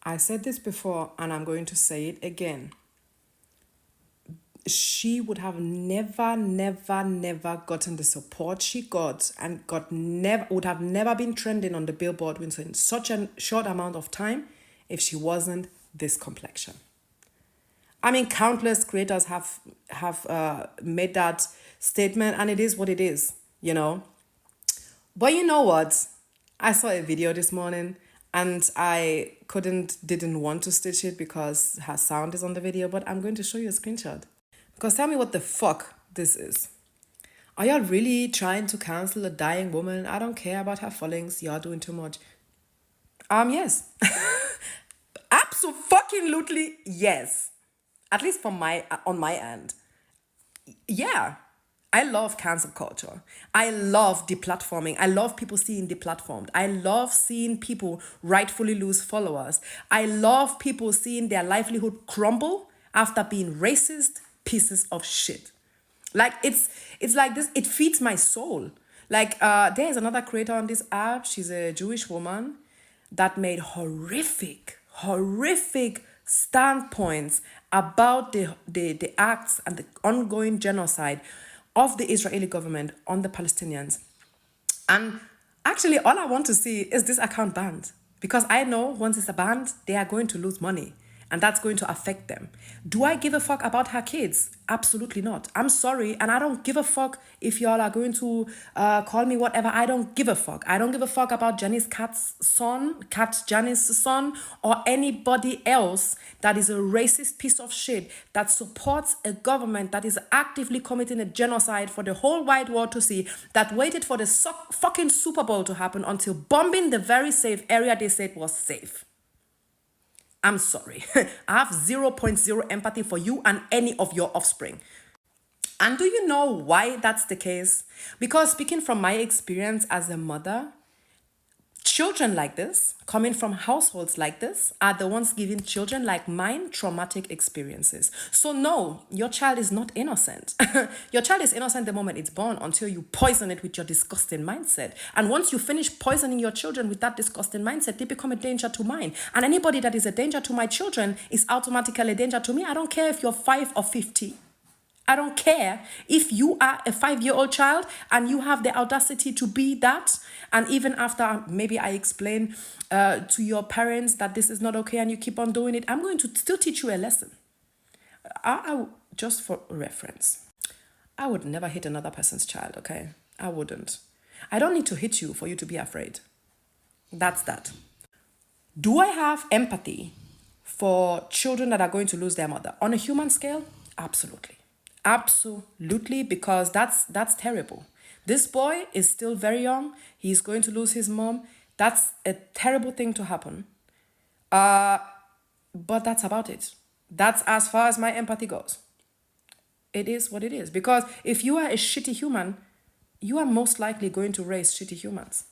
I said this before and I'm going to say it again. She would have never gotten the support she got and would have never been trending on the billboard within such a short amount of time if she wasn't this complexion. I mean, countless creators have made that statement, and it is what it is, you know. But you know what? I saw a video this morning and I didn't want to stitch it because her sound is on the video, but I'm going to show you a screenshot. Because tell me what the fuck this is. Are y'all really trying to cancel a dying woman? I don't care about her feelings. Y'all doing too much. Yes. Absolutely yes. At least on my end. Yeah. I love cancel culture. I love deplatforming. I love people seeing deplatformed. I love seeing people rightfully lose followers. I love people seeing their livelihood crumble after being racist pieces of shit. Like it's like this, it feeds my soul. Like there is another creator on this app. She's a Jewish woman that made horrific standpoints about the acts and the ongoing genocide of the Israeli government on the Palestinians. And actually, all I want to see is this account banned. Because I know once it's banned, they are going to lose money. And that's going to affect them. Do I give a fuck about her kids? Absolutely not. I'm sorry. And I don't give a fuck if y'all are going to call me whatever. I don't give a fuck. I don't give a fuck about Kat Janice's son, or anybody else that is a racist piece of shit that supports a government that is actively committing a genocide for the whole wide world to see, that waited for the fucking Super Bowl to happen until bombing the very safe area they said was safe. I'm sorry. I have 0.0 empathy for you and any of your offspring. And do you know why that's the case? Because speaking from my experience as a mother, children like this, coming from households like this, are the ones giving children like mine traumatic experiences. So no, your child is not innocent. Your child is innocent the moment it's born until you poison it with your disgusting mindset. And once you finish poisoning your children with that disgusting mindset, they become a danger to mine. And anybody that is a danger to my children is automatically a danger to me. I don't care if you're 5 or 50. I don't care if you are a 5-year-old child and you have the audacity to be that. And even after maybe I explain to your parents that this is not okay and you keep on doing it, I'm going to still teach you a lesson. Just for reference, I would never hit another person's child, okay? I wouldn't. I don't need to hit you for you to be afraid. That's that. Do I have empathy for children that are going to lose their mother? On a human scale, absolutely. Absolutely, because that's terrible. This boy is still very young. He's going to lose his mom. That's a terrible thing to happen. But that's about it. That's as far as my empathy goes. It is what it is. Because if you are a shitty human, you are most likely going to raise shitty humans.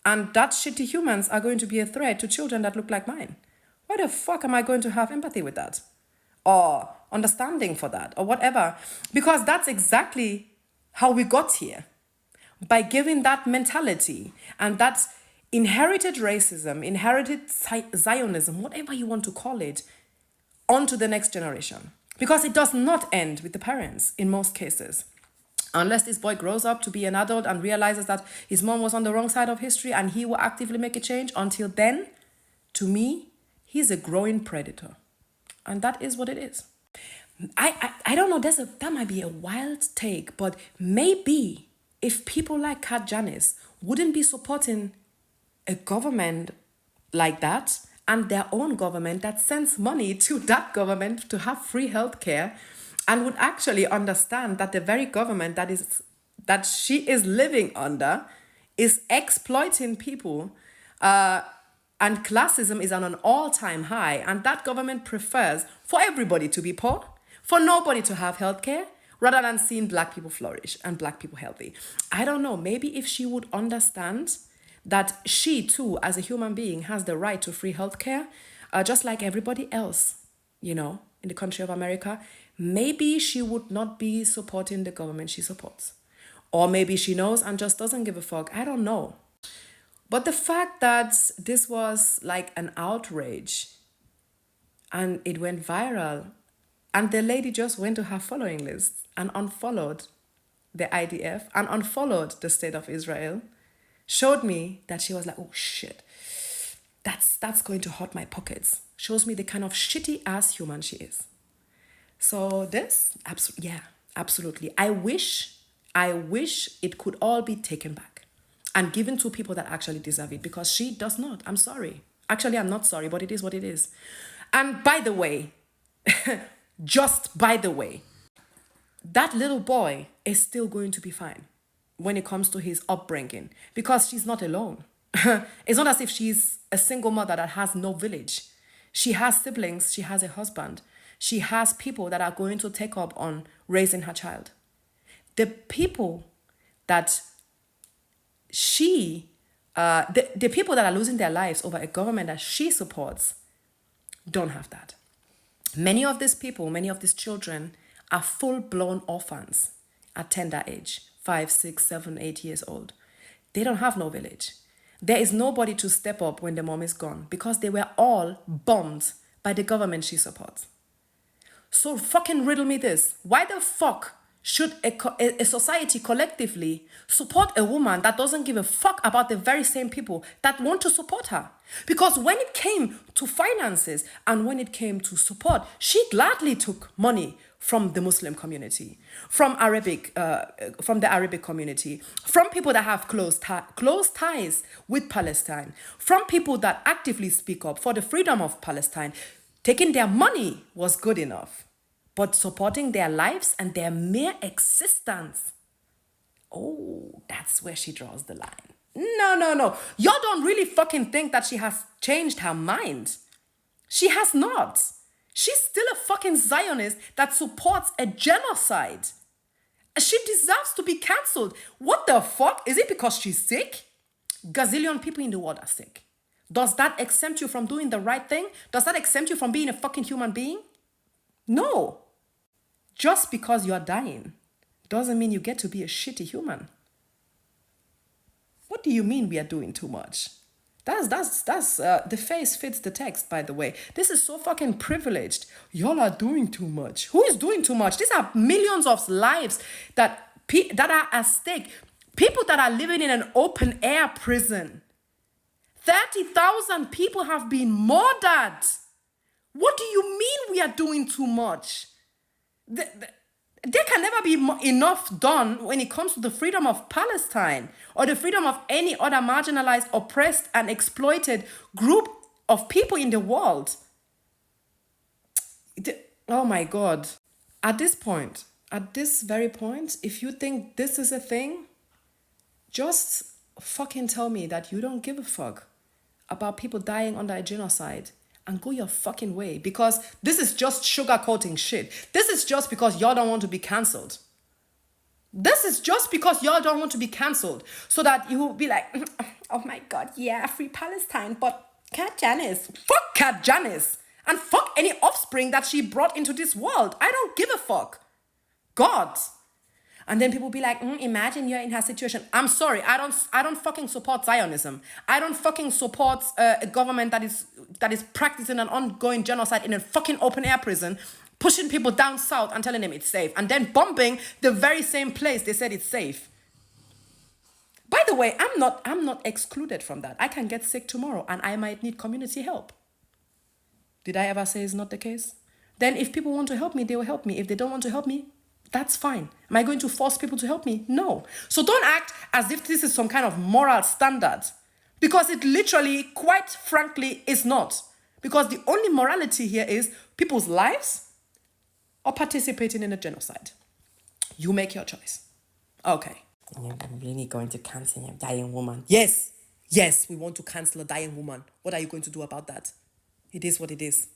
And that shitty humans are going to be a threat to children that look like mine. Why the fuck am I going to have empathy with that? Or understanding for that, or whatever? Because that's exactly how we got here. By giving that mentality and that inherited racism, inherited Zionism, whatever you want to call it, onto the next generation. Because it does not end with the parents in most cases. Unless this boy grows up to be an adult and realizes that his mom was on the wrong side of history and he will actively make a change. Until then, to me, he's a growing predator. And that is what it is. I don't know, that might be a wild take, but maybe if people like Kat Janice wouldn't be supporting a government like that and their own government that sends money to that government to have free healthcare, and would actually understand that the very government that she is living under is exploiting people, and classism is on an all-time high, and that government prefers for everybody to be poor, for nobody to have healthcare, rather than seeing black people flourish and black people healthy. I don't know, maybe if she would understand that she too, as a human being, has the right to free healthcare, just like everybody else, in the country of America, maybe she would not be supporting the government she supports. Or maybe she knows and just doesn't give a fuck. I don't know. But the fact that this was like an outrage and it went viral, and the lady just went to her following list and unfollowed the IDF and unfollowed the state of Israel, showed me that she was like, oh shit, that's going to hurt my pockets. Shows me the kind of shitty ass human she is. So this, yeah, absolutely. I wish it could all be taken back and given to people that actually deserve it, because she does not. I'm sorry. Actually, I'm not sorry, but it is what it is. And by the way, just by the way, that little boy is still going to be fine when it comes to his upbringing, because she's not alone. It's not as if she's a single mother that has no village. She has siblings, she has a husband, she has people that are going to take up on raising her child. The people that the people that are losing their lives over a government that she supports don't have that. Many of these people, many of these children are full-blown orphans at tender age, 5, 6, 7, 8 years old. They don't have no village. There is nobody to step up when the mom is gone, because they were all bombed by the government she supports. So fucking riddle me this. Why the fuck should a society collectively support a woman that doesn't give a fuck about the very same people that want to support her? Because when it came to finances and when it came to support, she gladly took money from the Muslim community, from the Arabic community, from people that have close ties with Palestine, from people that actively speak up for the freedom of Palestine. Taking their money was good enough, but supporting their lives and their mere existence, oh, that's where she draws the line. No. Y'all don't really fucking think that she has changed her mind. She has not. She's still a fucking Zionist that supports a genocide. She deserves to be cancelled. What the fuck? Is it because she's sick? Gazillion people in the world are sick. Does that exempt you from doing the right thing? Does that exempt you from being a fucking human being? No. Just because you're dying doesn't mean you get to be a shitty human. What do you mean we are doing too much? The face fits the text, by the way. This is so fucking privileged. Y'all are doing too much. Who is doing too much? These are millions of lives that are at stake. People that are living in an open air prison. 30,000 people have been murdered. What do you mean we are doing too much? There can never be enough done when it comes to the freedom of Palestine or the freedom of any other marginalized, oppressed, and exploited group of people in the world. Oh my God. At this very point, if you think this is a thing, just fucking tell me that you don't give a fuck about people dying under a genocide and go your fucking way, because this is just sugarcoating shit. This is just because y'all don't want to be cancelled. This is just because y'all don't want to be cancelled, so that you will be like, oh my God, yeah, free Palestine, but Cat Janice. Fuck Cat Janice. And fuck any offspring that she brought into this world. I don't give a fuck. God. And then people be like, imagine you're in her situation. I'm sorry, I don't fucking support Zionism. I don't fucking support a government that is practicing an ongoing genocide in a fucking open air prison, pushing people down south and telling them it's safe, and then bombing the very same place they said it's safe. By the way, I'm not excluded from that. I can get sick tomorrow and I might need community help. Did I ever say it's not the case? Then if people want to help me, they will help me. If they don't want to help me, that's fine. Am I going to force people to help me? No. So don't act as if this is some kind of moral standard, because it literally, quite frankly, is not. Because the only morality here is people's lives or participating in a genocide. You make your choice. Okay. I'm really going to cancel a dying woman. Yes, we want to cancel a dying woman. What are you going to do about that? It is what it is.